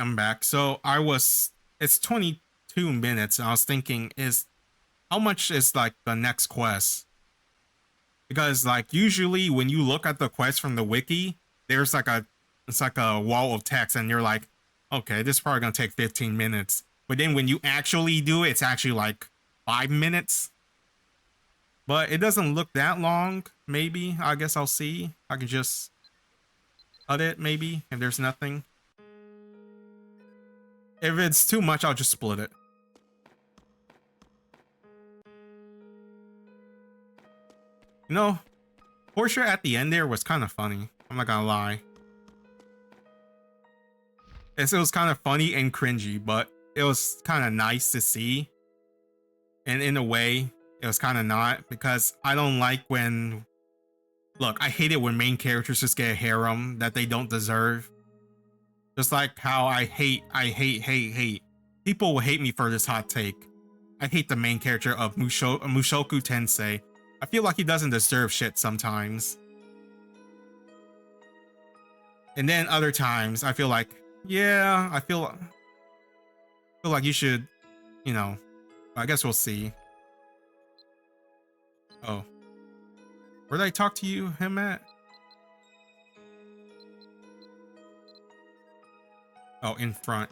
I'm back. So it's 22 minutes. And I was thinking, how much is like the next quest? Because like usually when you look at the quest from the wiki, there's like it's like a wall of text, and you're like, okay, this is probably gonna take 15 minutes. But then when you actually do it, it's actually like 5 minutes. But it doesn't look that long. Maybe I guess I'll see. I can just cut it maybe if there's nothing. If it's too much, I'll just split it. You know, Portia at the end there was kind of funny. I'm not gonna lie. It was kind of funny and cringy, but it was kind of nice to see. And in a way, it was kind of not, because I don't like when... Look, I hate it when main characters just get a harem that they don't deserve. Just like how I hate. People will hate me for this hot take. I hate the main character of Mushoku Tensei. I feel like he doesn't deserve shit sometimes. And then other times, I feel like, yeah, I feel like you should, you know, I guess we'll see. Oh. Where did I talk to him at? Oh, in front.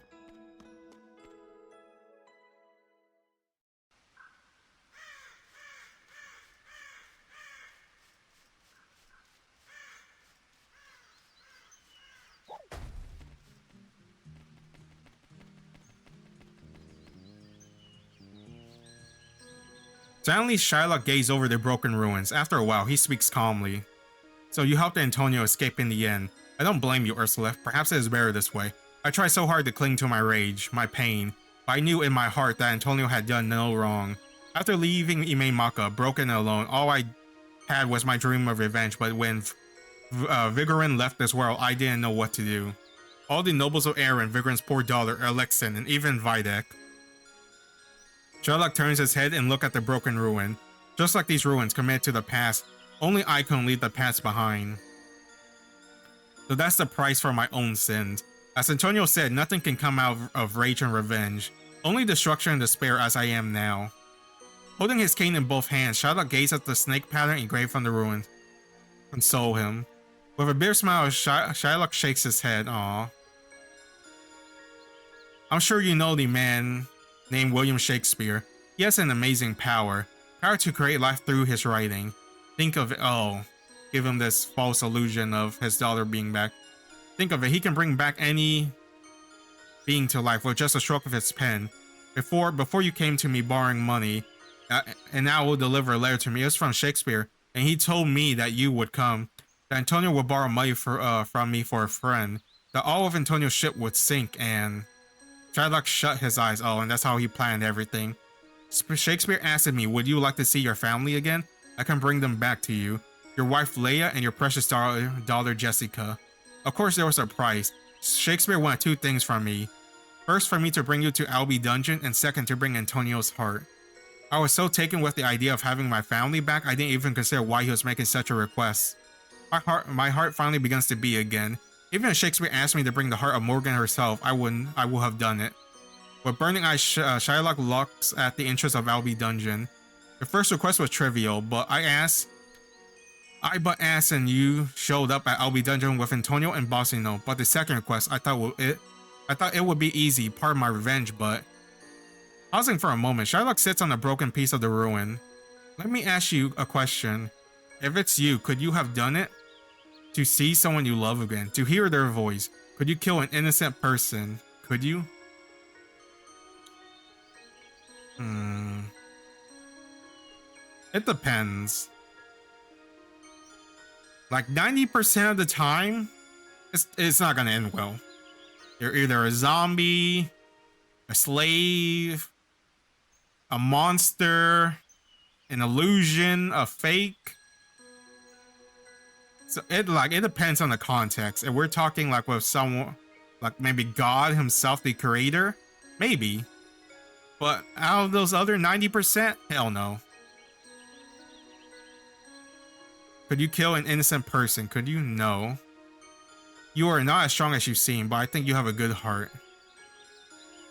Suddenly, Shylock gazed over the broken ruins. After a while, he speaks calmly. So you helped Antonio escape in the end. I don't blame you, Ursula. Perhaps it is better this way. I tried so hard to cling to my rage, my pain, but I knew in my heart that Antonio had done no wrong. After leaving Imemaka, broken and alone, all I had was my dream of revenge, but when Vigorin left this world, I didn't know what to do. All the nobles of Aaron, Vigorin's poor daughter, Alexin, and even Videk. Shylock turns his head and looks at the broken ruin. Just like these ruins committed to the past, only I can leave the past behind. So that's the price for my own sins. As Antonio said, nothing can come out of rage and revenge. Only destruction and despair as I am now. Holding his cane in both hands, Shylock gazed at the snake pattern engraved on the ruin. Console him. With a bitter smile, Shylock shakes his head. Aw. I'm sure you know the man named William Shakespeare. He has an amazing power to create life through his writing. Think of it. Oh, give him this false illusion of his daughter being back. Think of it, he can bring back any being to life with just a stroke of his pen. Before you came to me borrowing money, and now will deliver a letter to me. It was from Shakespeare, and he told me that you would come. That Antonio would borrow money from me for a friend. That all of Antonio's ship would sink, and Shylock shut his eyes. Oh, and that's how he planned everything. Shakespeare asked me, would you like to see your family again? I can bring them back to you. Your wife Leia and your precious daughter Jessica. Of course there was a price. Shakespeare wanted two things from me. First, for me to bring you to Albi Dungeon, and second, to bring Antonio's heart. I was so taken with the idea of having my family back, I didn't even consider why he was making such a request. My heart finally begins to beat again. Even if Shakespeare asked me to bring the heart of Morgan herself, I would have done it. With burning eyes, Shylock looks at the entrance of Albi Dungeon. The first request was trivial, but I asked and you showed up at Albi Dungeon with Antonio and Bossino. But the second request, I thought it would be easy, part of my revenge, but... Pausing for a moment, Shylock sits on a broken piece of the ruin. Let me ask you a question. If it's you, could you have done it? To see someone you love again, to hear their voice. Could you kill an innocent person? Could you? It depends. Like 90% of the time, it's not gonna end well. You're either a zombie, a slave, a monster, an illusion, a fake. So it depends on the context. If we're talking like with someone, like maybe God himself, the creator, maybe. But out of those other 90%, hell no. Could you kill an innocent person? Could you? No. You are not as strong as you seem, but I think you have a good heart.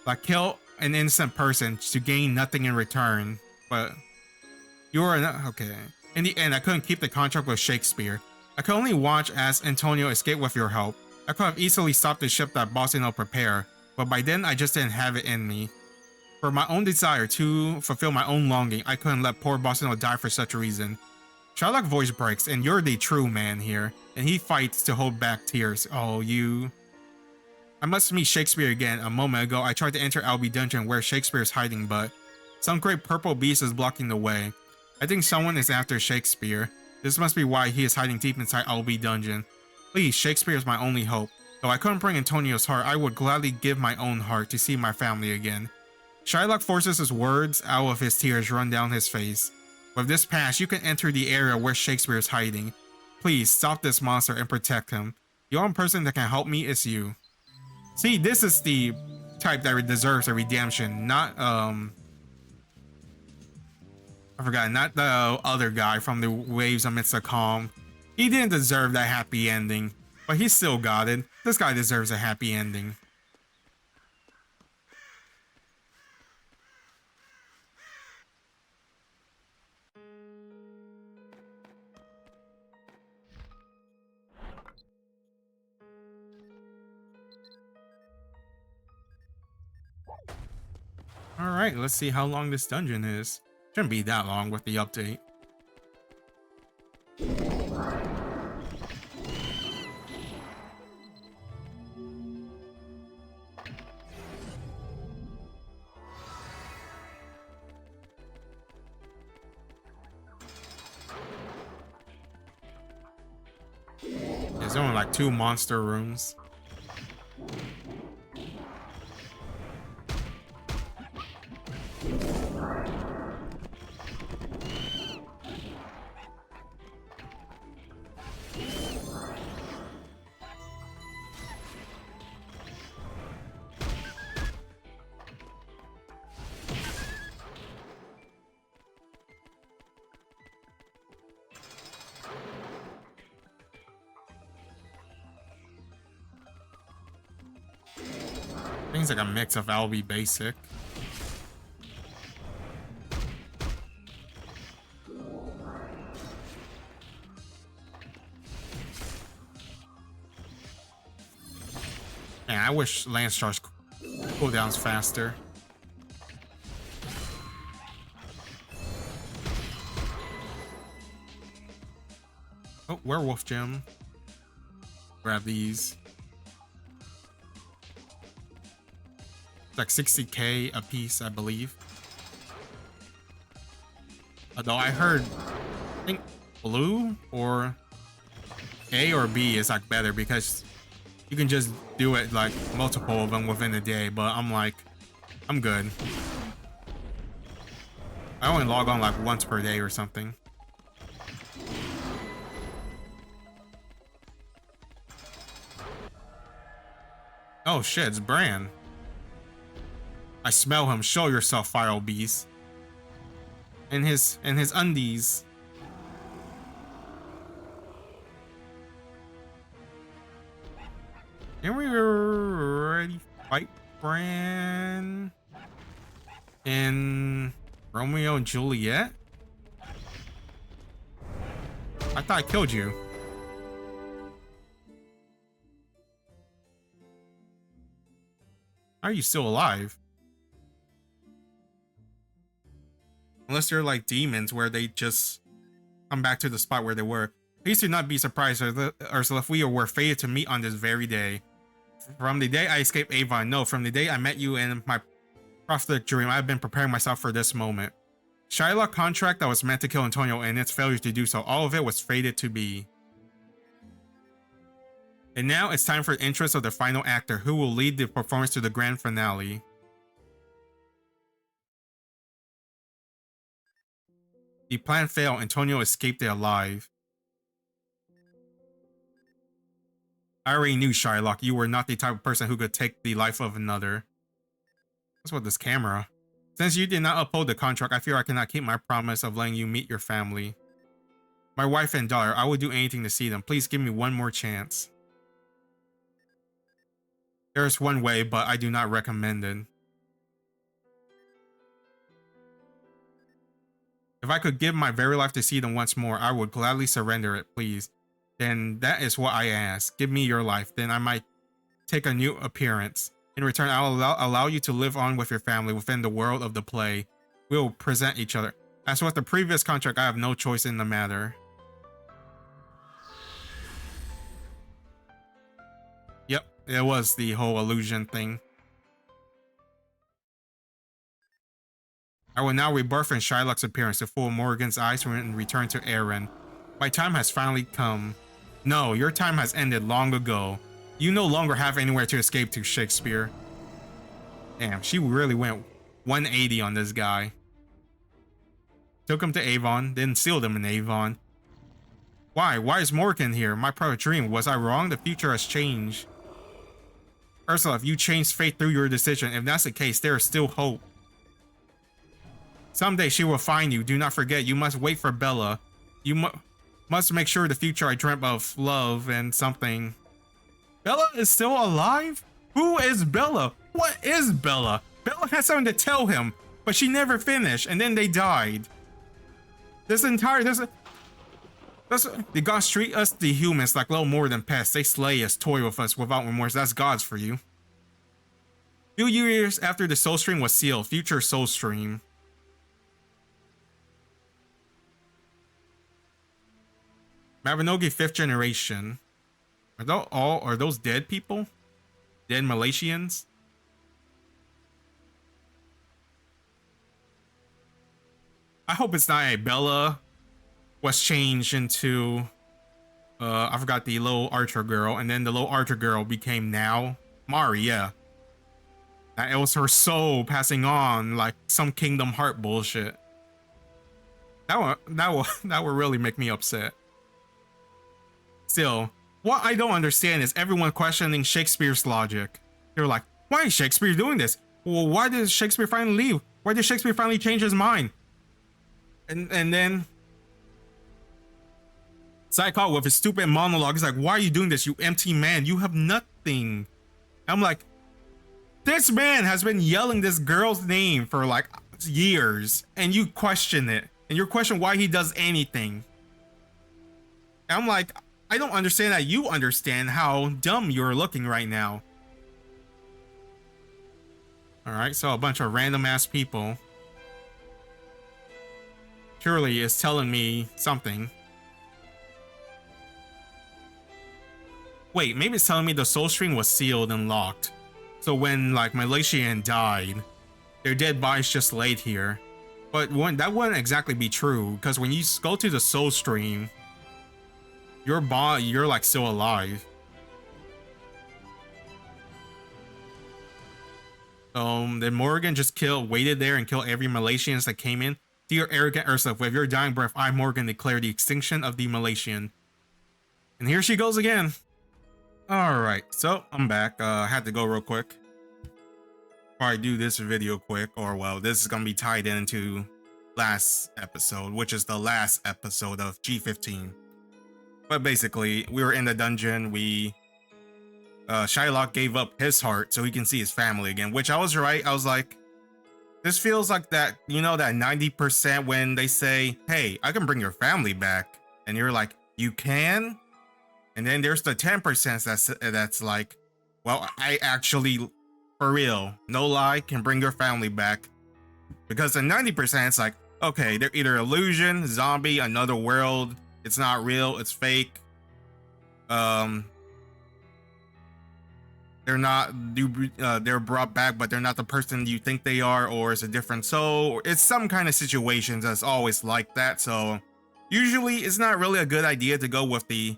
Like, kill an innocent person to gain nothing in return. But you are not okay. In the end, I couldn't keep the contract with Shakespeare. I could only watch as Antonio escaped with your help. I could have easily stopped the ship that Boston prepare, but by then I just didn't have it in me. For my own desire to fulfill my own longing, I couldn't let poor Boston die for such a reason. Shylock voice breaks, and you're the true man here, and he fights to hold back tears. Oh, you... I must meet Shakespeare again. A moment ago, I tried to enter Albie Dungeon where Shakespeare is hiding, but some great purple beast is blocking the way. I think someone is after Shakespeare. This must be why he is hiding deep inside Albie Dungeon. Please, Shakespeare is my only hope. Though I couldn't bring Antonio's heart, I would gladly give my own heart to see my family again. Shylock forces his words out of his tears run down his face. With this pass, you can enter the area where Shakespeare is hiding. Please, stop this monster and protect him. The only person that can help me is you. See, this is the type that deserves a redemption, not, I forgot, not the other guy from the Waves Amidst the Calm. He didn't deserve that happy ending, but he still got it. This guy deserves a happy ending. Alright, let's see how long this dungeon is. Shouldn't be that long with the update. There's only like 2 monster rooms. Things like a mix of Albie Basic. Man, I wish Lance Charge cooldowns faster. Oh, Werewolf Gem. Grab these. Like 60k a piece, I believe. Although I heard, I think blue or A or B is like better because you can just do it like multiple of them within a day, but I'm like, I'm good. I only log on like once per day or something. Oh shit, it's Bran. I smell him. Show yourself, Fire Beast. In his undies. Can we already fight Bran in Romeo and Juliet? I thought I killed you. How are you still alive? Unless they're like demons where they just come back to the spot where they were. Please do not be surprised, Ursula, if we were fated to meet on this very day. From the day I escaped Avon, no, from the day I met you in my prophetic dream, I've been preparing myself for this moment. Shylock contract that was meant to kill Antonio and its failure to do so, all of it was fated to be. And now it's time for the entrance of the final actor, who will lead the performance to the grand finale. The plan failed. Antonio escaped it alive. I already knew, Shylock, you were not the type of person who could take the life of another. What's with this camera? Since you did not uphold the contract, I fear I cannot keep my promise of letting you meet your family. My wife and daughter, I would do anything to see them. Please give me one more chance. There is one way, but I do not recommend it. If I could give my very life to see them once more, I would gladly surrender it, please. Then that is what I ask. Give me your life, then I might take a new appearance. In return, I'll allow you to live on with your family within the world of the play. We'll present each other. As with the previous contract, I have no choice in the matter. Yep, it was the whole illusion thing. I will now rebirth in Shylock's appearance to fool Morgan's eyes and return to Aaron. My time has finally come. No, your time has ended long ago. You no longer have anywhere to escape to, Shakespeare. Damn, she really went 180 on this guy. Took him to Avon, then sealed him in Avon. Why? Why is Morgan here? My private dream. Was I wrong? The future has changed. Ursula, if you changed fate through your decision, if that's the case, there is still hope. Someday she will find you. Do not forget, you must wait for Bella. You must make sure the future I dreamt of, love, and something. Bella is still alive? Who is Bella? What is Bella? Bella had something to tell him, but she never finished, and then they died. The gods treat us, the humans, like little more than pests. They slay us, toy with us without remorse. That's gods for you. Few years after the Soul Stream was sealed, future Soul Stream. Mabinogi 5th generation. Are those dead people? Dead Malaysians? I hope it's not a Bella was changed into I forgot the little archer girl, and then the little archer girl became now Mari, yeah. That it was her soul passing on like some Kingdom Heart bullshit. That would really make me upset. Still, what I don't understand is everyone questioning Shakespeare's logic. They're like, why is Shakespeare doing this? Well, why did Shakespeare finally leave? Why did Shakespeare finally change his mind? And then Psycho with his stupid monologue is like, why are you doing this, you empty man? You have nothing. I'm like, this man has been yelling this girl's name for like years, and you question it, and you question why he does anything. And I'm like, I don't understand that you understand how dumb you're looking right now. Alright, so a bunch of random ass people. Surely is telling me something. Wait, maybe it's telling me the Soul Stream was sealed and locked. So when like Malaysian died, their dead bodies just laid here. But that wouldn't exactly be true, because when you go to the Soul Stream, you're like still alive. Then Morgan just waited there and killed every Malaysians that came in. Dear arrogant Ursula, with your dying breath, I, Morgan, declare the extinction of the Malaysian. And here she goes again. Alright, so I'm back. I had to go real quick. Probably do this video quick, or well, this is gonna be tied into last episode, which is the last episode of G15. But basically, we were in the dungeon. Shylock gave up his heart so he can see his family again, which I was right. I was like, this feels like that, you know, that 90% when they say, hey, I can bring your family back. And you're like, you can? And then there's the 10% that's like, well, I actually, for real, no lie, can bring your family back. Because the 90% it's like, okay, they're either illusion, zombie, another world, it's not real, it's fake. They're brought back, but they're not the person you think they are, or it's a different soul. It's some kind of situations that's always like that. So usually it's not really a good idea to go with the,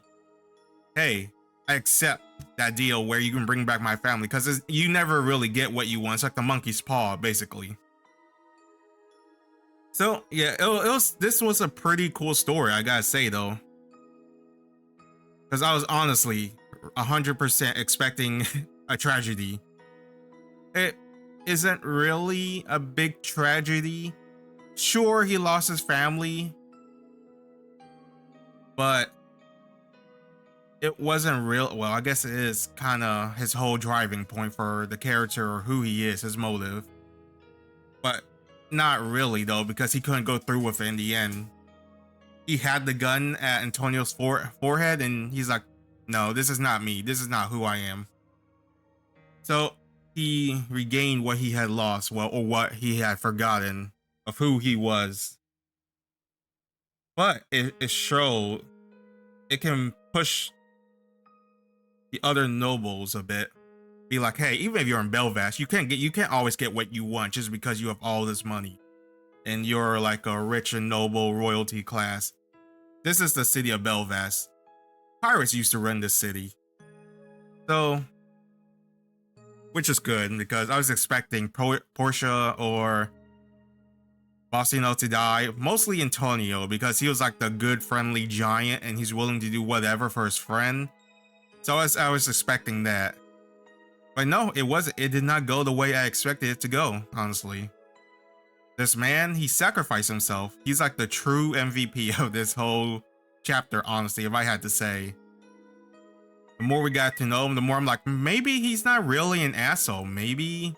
hey, I accept that deal where you can bring back my family, because you never really get what you want. It's like the monkey's paw, basically. So yeah, this was a pretty cool story, I gotta say though, because I was honestly 100% expecting a tragedy. It isn't really a big tragedy. Sure, he lost his family, but it wasn't real. Well, I guess it is kind of his whole driving point for the character, or who he is, his motive. But Not really though, because he couldn't go through with it in the end. He had the gun at Antonio's forehead, and he's like, "No, this is not me. This is not who I am." So he regained what he had lost, well, or what he had forgotten of who he was. But it showed it can push the other nobles a bit. Be like, hey, even if you're in Belvast, you can't always get what you want just because you have all this money and you're like a rich and noble royalty class. This is the city of Belvast. Pirates used to run this city. So, which is good because I was expecting Portia or Bossino to die, mostly Antonio, because he was like the good friendly giant and he's willing to do whatever for his friend. So I was expecting that. But no, it did not go the way I expected it to go, honestly. This man, he sacrificed himself. He's like the true MVP of this whole chapter, honestly, if I had to say. The more we got to know him, the more I'm like, maybe he's not really an asshole. Maybe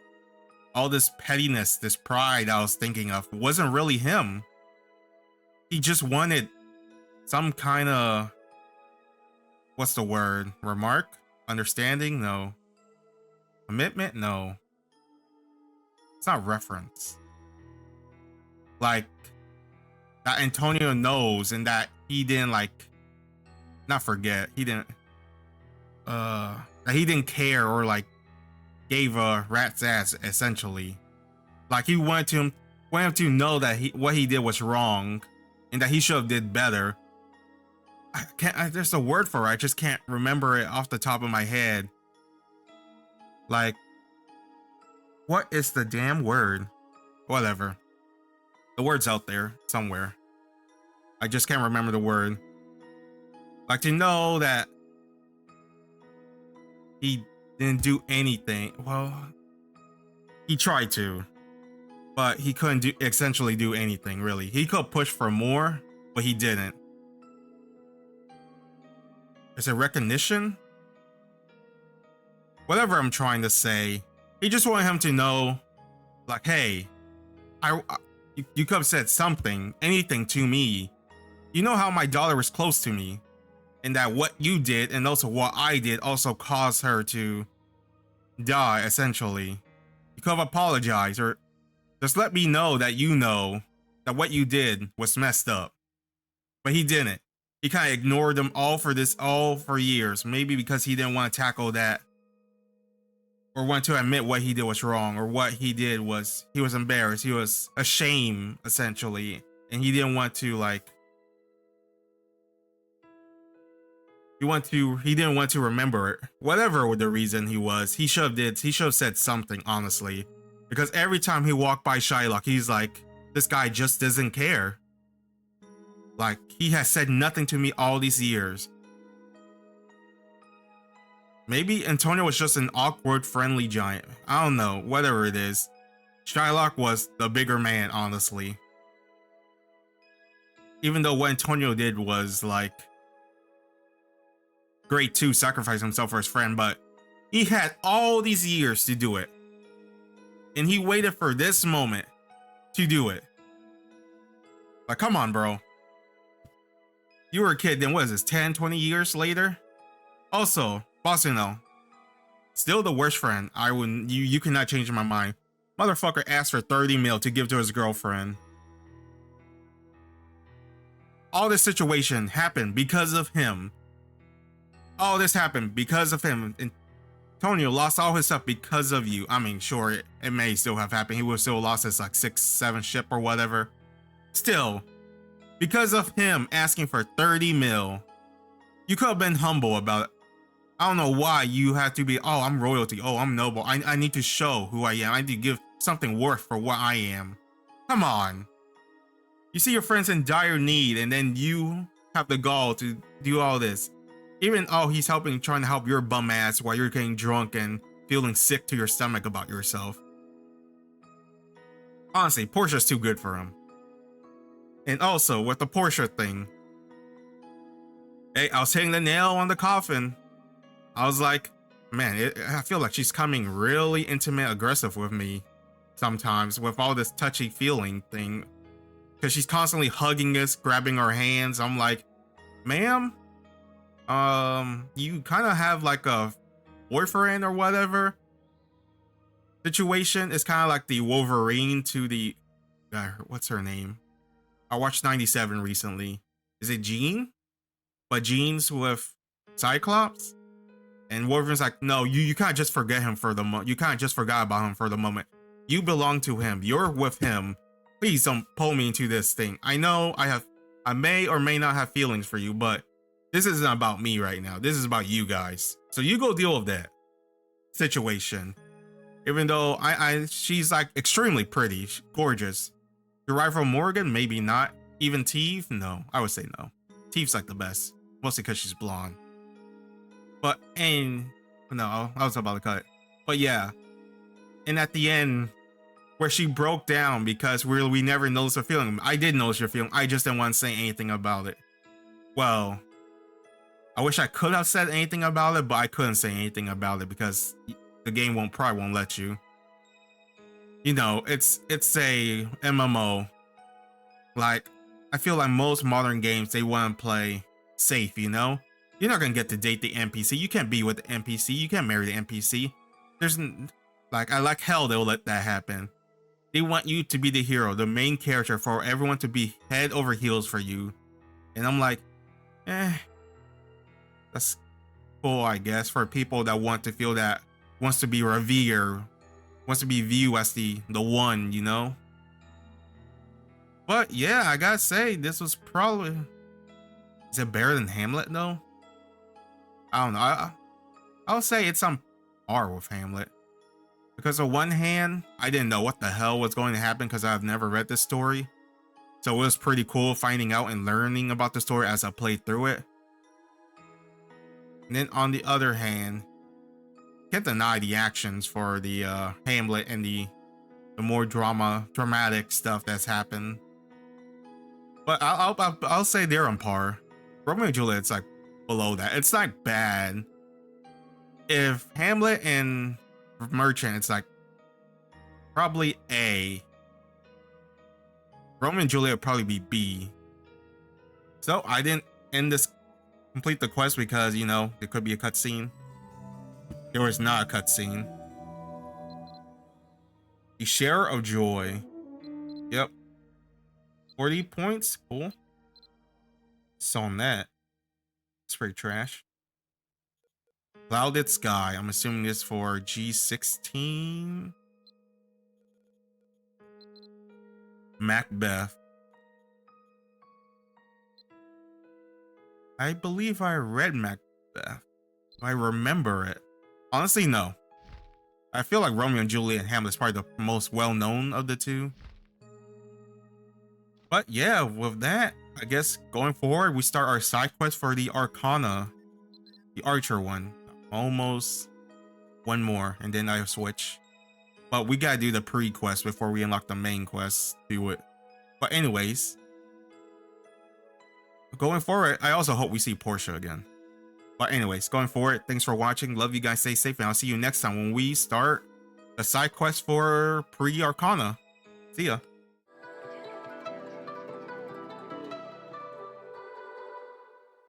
all this pettiness, this pride I was thinking of wasn't really him. He just wanted some kind of, what's the word? Remark? Understanding? No. Commitment? No. It's not reference. Like, that Antonio knows and that he didn't like, not forget, he didn't, that he didn't care or like gave a rat's ass, essentially. Like, he wanted him to know that what he did was wrong and that he should have did better. There's a word for it, I just can't remember it off the top of my head. Like, what is the damn word? Whatever. The word's out there somewhere. I just can't remember the word. Like, to know that he didn't do anything. Well, he tried to, but he couldn't essentially do anything, really. He could push for more, but he didn't. Is it recognition? Whatever I'm trying to say. He just wanted him to know, like, hey, you could have said something, anything to me. You know how my daughter was close to me, and that what you did and also what I did also caused her to die, essentially. You could have apologized or just let me know that you know that what you did was messed up. But he didn't. He kind of ignored them all for years. Maybe because he didn't want to tackle that or want to admit what he did was wrong, or what he did was, he was embarrassed, he was ashamed, essentially, and he didn't want to like, he didn't want to remember it. Whatever the reason he should have said something, honestly, because every time he walked by Shylock, he's like, this guy just doesn't care. Like, he has said nothing to me all these years. Maybe Antonio was just an awkward, friendly giant. I don't know, whatever it is. Shylock was the bigger man, honestly. Even though what Antonio did was, like, great too, sacrifice himself for his friend, but he had all these years to do it. And he waited for this moment to do it. Like, come on, bro. You were a kid, then what is this, 10, 20 years later? Also, Bossino, still the worst friend. You cannot change my mind. Motherfucker asked for 30 mil to give to his girlfriend. All this situation happened because of him. All this happened because of him. And Antonio lost all his stuff because of you. I mean, sure, it may still have happened. He would still lost his like 6, 7 ship or whatever. Still, because of him asking for 30 mil, you could have been humble about it. I don't know why you have to be, oh, I'm royalty, oh, I'm noble, I need to show who I am, I need to give something worth for what I am. Come on. You see your friends in dire need and then you have the gall to do all this. Even, oh, he's trying to help your bum ass while you're getting drunk and feeling sick to your stomach about yourself. Honestly, Portia's too good for him. And also, with the Portia thing, hey, I was hitting the nail on the coffin. I was like, man, I feel like she's coming really intimate, aggressive with me. sometimes with all this touchy feeling thing. Because she's constantly hugging us, grabbing our hands. I'm like, ma'am, you kind of have like a boyfriend or whatever situation. It's kind of like the Wolverine to the, what's her name? I watched 97 recently. Is it Jean? But Jean's with Cyclops? And Wolverine's like, no, you can't just forget him for the moment. You can't just forget about him for the moment. You belong to him. You're with him. Please don't pull me into this thing. I know I may or may not have feelings for you, but this isn't about me right now. This is about you guys. So you go deal with that situation. Even though she's like extremely pretty, gorgeous. Your rival Morgan, maybe not. Even Teve, no. I would say no. Teve's like the best, mostly because she's blonde. But no, I was about to cut it. But yeah, and at the end, where she broke down because we never noticed her feeling. I did notice your feeling. I just didn't want to say anything about it. Well, I wish I could have said anything about it, but I couldn't say anything about it because the game probably won't let you. You know, it's a MMO. Like, I feel like most modern games, they want to play safe, you know? You're not going to get to date the NPC. You can't be with the NPC. You can't marry the NPC. There's, like, I like hell they'll let that happen. They want you to be the hero, the main character, for everyone to be head over heels for you. And I'm like, that's cool, I guess, for people that want to feel that, wants to be revered, wants to be viewed as the one, you know? But yeah, I gotta say, this was probably, is it better than Hamlet though? I don't know. I would say it's on par with Hamlet. Because on one hand, I didn't know what the hell was going to happen because I've never read this story. So it was pretty cool finding out and learning about the story as I played through it. And then on the other hand, can't deny the actions for the Hamlet and the more dramatic stuff that's happened. But I'll say they're on par. Romeo and Juliet's like below that. It's not bad. If Hamlet and Merchant, it's like probably A. Romeo and Juliet would probably be B. So I didn't complete the quest because, you know, it could be a cutscene. There was not a cutscene. The Share of Joy. Yep. 40 points. Cool. Saw that. It's pretty trash. Clouded Sky. I'm assuming this for G16. Macbeth. I believe I read Macbeth. I remember it. Honestly, no. I feel like Romeo and Juliet and Hamlet is probably the most well-known of the two. But yeah, with that, I guess going forward, we start our side quest for the Arcana. The Archer one. Almost one more, and then I switch. But we gotta do the pre-quest before we unlock the main quest. Do it. But anyways, going forward, I also hope we see Portia again. But anyways, going forward, thanks for watching. Love you guys. Stay safe, and I'll see you next time when we start the side quest for pre-Arcana. See ya.